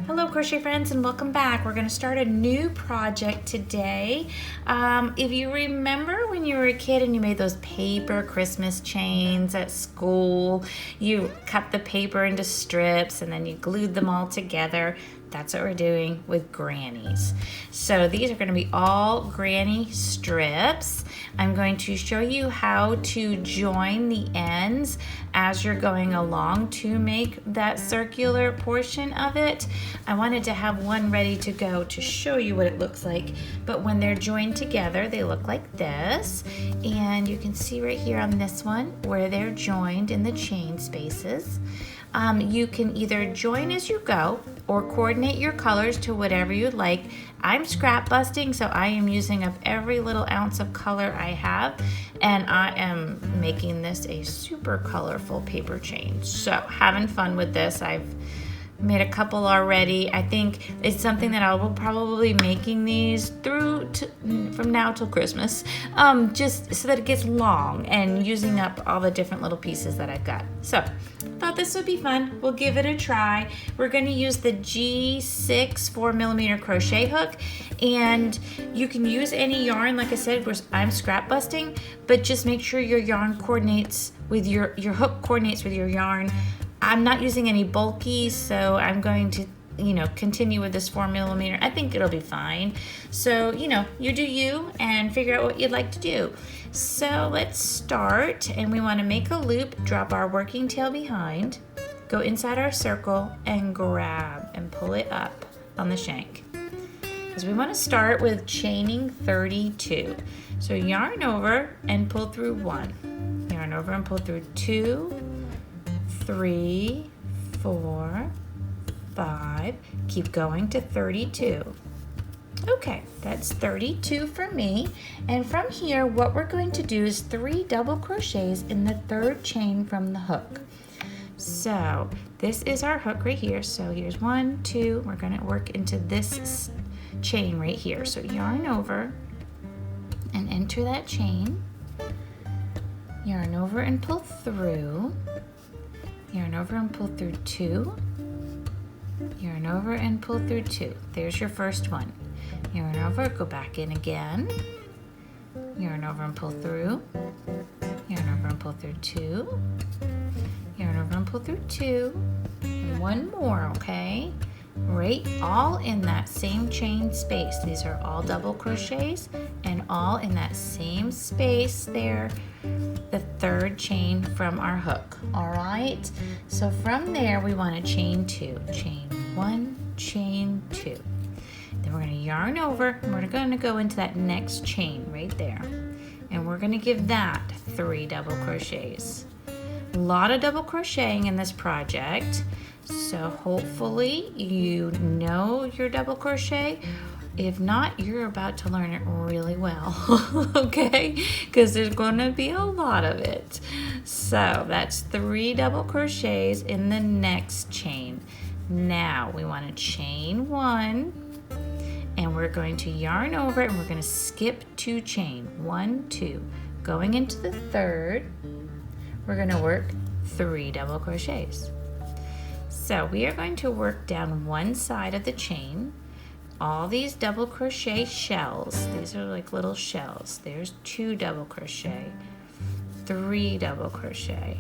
Hello crochet friends and welcome back. We're going to start a new project today. If you remember when you were a kid and you made those paper Christmas chains at school, you cut the paper into strips and then you glued them all together. That's what we're doing with grannies. So these are going to be all granny strips. I'm going to show you how to join the ends as you're going along to make that circular portion of it. I wanted to have one ready to go to show you what it looks like, but when they're joined together they look like this, and you can see right here on this one where they're joined in the chain spaces. You can either join as you go or coordinate your colors to whatever you'd like. I'm scrap busting, so I am using up every little ounce of color I have, and I am making this a super colorful paper chain. So having fun with this. I've made a couple already. I think it's something that I will probably be making these from now till Christmas, just so that it gets long and using up all the different little pieces that I've got. So thought this would be fun. We'll give it a try. We're going to use the G6 4mm crochet hook, and you can use any yarn. Like I said, I'm scrap busting, but just make sure your yarn coordinates with your hook coordinates with your yarn. I'm not using any bulky, so I'm going to, continue with this 4mm. I think it'll be fine. So, you do you and figure out what you'd like to do. So let's start, and we want to make a loop, drop our working tail behind, go inside our circle, and grab and pull it up on the shank. Because we want to start with chaining 32. So yarn over and pull through 1. Yarn over and pull through 2, 3, 4, 5, keep going to 32. Okay, that's 32 for me. And from here, what we're going to do is 3 double crochets in the 3rd chain from the hook. So this is our hook right here. So here's 1, 2, we're gonna work into this chain right here. So yarn over and enter that chain. Yarn over and pull through. Yarn over and pull through 2. Yarn over and pull through 2. There's your first one. Yarn over, go back in again. Yarn over and pull through. Yarn over and pull through 2. Yarn over and pull through 2. And one more, okay? Right, all in that same chain space. These are all double crochets and all in that same space there, the 3rd chain from our hook. All right, so from there we want to chain 2. Chain 1, chain 2. Then we're going to yarn over and we're going to go into that next chain right there, and we're going to give that 3 double crochets. A lot of double crocheting in this project, so hopefully you know your double crochet. If not, you're about to learn it really well, okay? Because there's going to be a lot of it. So that's 3 double crochets in the next chain. Now we want to chain 1, and we're going to yarn over and we're going to skip 2 chain. 1, 2. Going into the 3rd, we're going to work 3 double crochets. So we are going to work down one side of the chain. All these double crochet shells, these are like little shells. There's 2 double crochet, 3 double crochet,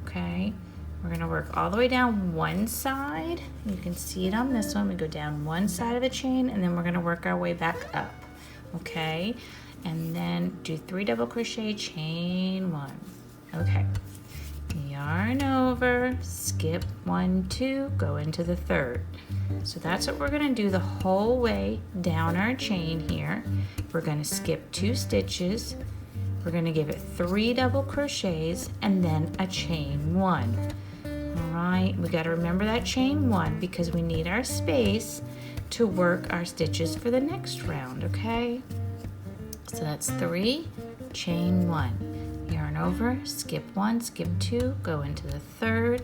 okay? We're gonna work all the way down one side. You can see it on this one. We go down one side of the chain, and then we're gonna work our way back up, okay? And then do 3 double crochet, chain 1, okay. Yarn over, skip 1, 2, go into the 3rd. So that's what we're going to do the whole way down our chain here. We're going to skip 2 stitches. We're going to give it 3 double crochets and then a chain 1. All right, we got to remember that chain 1 because we need our space to work our stitches for the next round, okay? So that's 3, chain 1. Yarn over, skip 1, skip 2, go into the 3rd,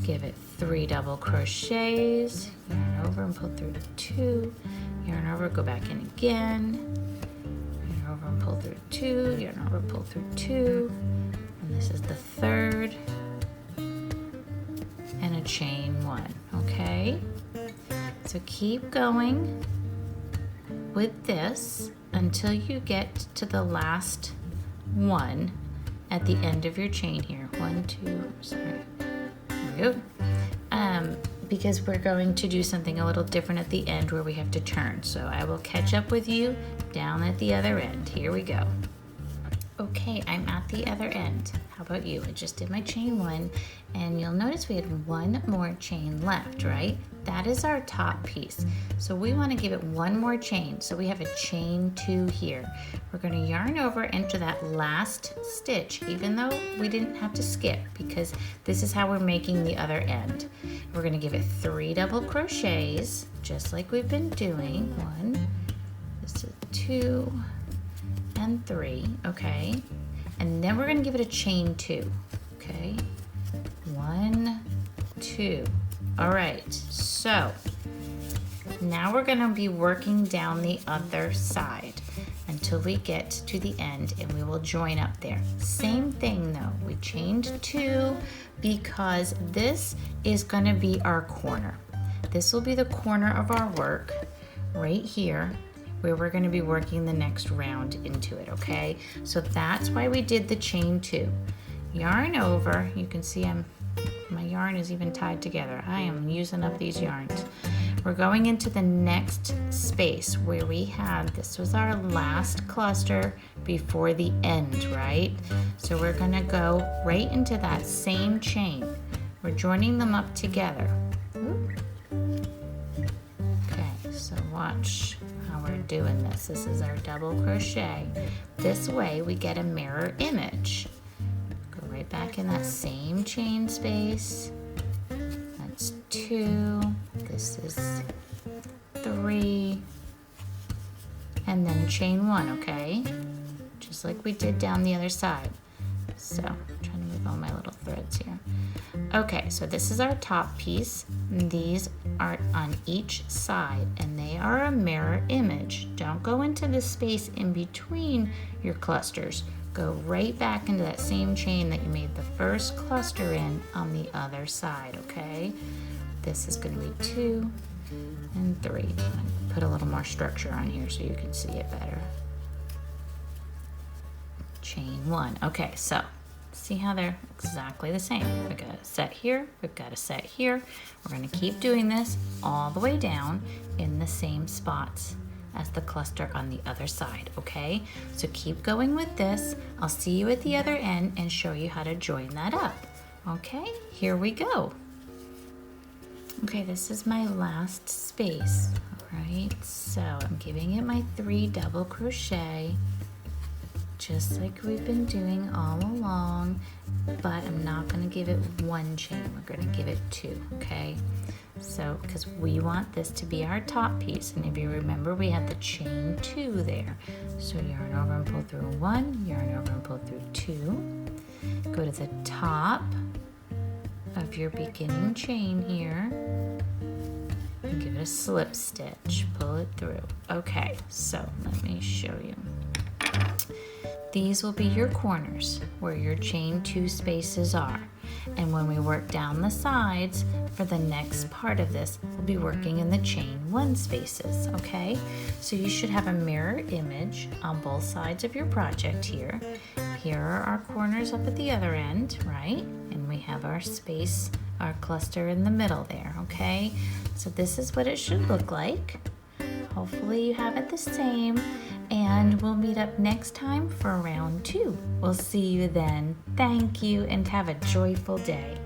give it 3 double crochets, yarn over and pull through 2, yarn over, go back in again, yarn over and pull through 2, yarn over, pull through 2, and this is the 3rd, and a chain 1, okay? So keep going with this until you get to the last one at the end of your chain here. There we go. Because we're going to do something a little different at the end where we have to turn. So I will catch up with you down at the other end. Here we go. Okay, I'm at the other end. How about you? I just did my chain 1, and you'll notice we had one more chain left, right? That is our top piece. So we want to give it one more chain. So we have a chain 2 here. We're going to yarn over into that last stitch, even though we didn't have to skip, because this is how we're making the other end. We're going to give it 3 double crochets, just like we've been doing. 1, this is 2, and 3, okay? And then we're gonna give it a chain 2, okay? 1, 2. All right, so now we're gonna be working down the other side until we get to the end, and we will join up there. Same thing though, we chained 2 because this is gonna be our corner. This will be the corner of our work right here, where we're going to be working the next round into it, okay? So that's why we did the chain 2. Yarn over, you can see my yarn is even tied together. I am using up these yarns. We're going into the next space where we had, this was our last cluster before the end, right? So we're going to go right into that same chain. We're joining them up together. Okay, so watch how we're doing this. This is our double crochet. This way we get a mirror image. Go right back in that same chain space. That's 2. This is 3. And then chain 1, okay? Just like we did down the other side. So I'm trying to move all my little threads here. Okay, so this is our top piece. These are on each side, and they are a mirror image. Don't go into the space in between your clusters. Go right back into that same chain that you made the first cluster in on the other side, okay? This is going to be 2 and 3. Put a little more structure on here so you can see it better. Chain 1. Okay, so see how they're exactly the same. We've got a set here, we've got a set here. We're going to keep doing this all the way down in the same spots as the cluster on the other side, okay? So keep going with this. I'll see you at the other end and show you how to join that up. Okay, here we go. Okay, this is my last space, all right? So I'm giving it my 3 double crochet, just like we've been doing all along, but I'm not going to give it 1 chain. We're going to give it 2, okay? So, because we want this to be our top piece, and if you remember, we had the chain 2 there. So yarn over and pull through 1, yarn over and pull through 2. Go to the top of your beginning chain here, and give it a slip stitch. Pull it through. Okay, so let me show you. These will be your corners where your chain 2 spaces are. And when we work down the sides for the next part of this, we'll be working in the chain 1 spaces, okay? So you should have a mirror image on both sides of your project here. Here are our corners up at the other end, right? And we have our space, our cluster in the middle there, okay? So this is what it should look like. Hopefully you have it the same, and we'll meet up next time for round 2. We'll see you then. Thank you, and have a joyful day.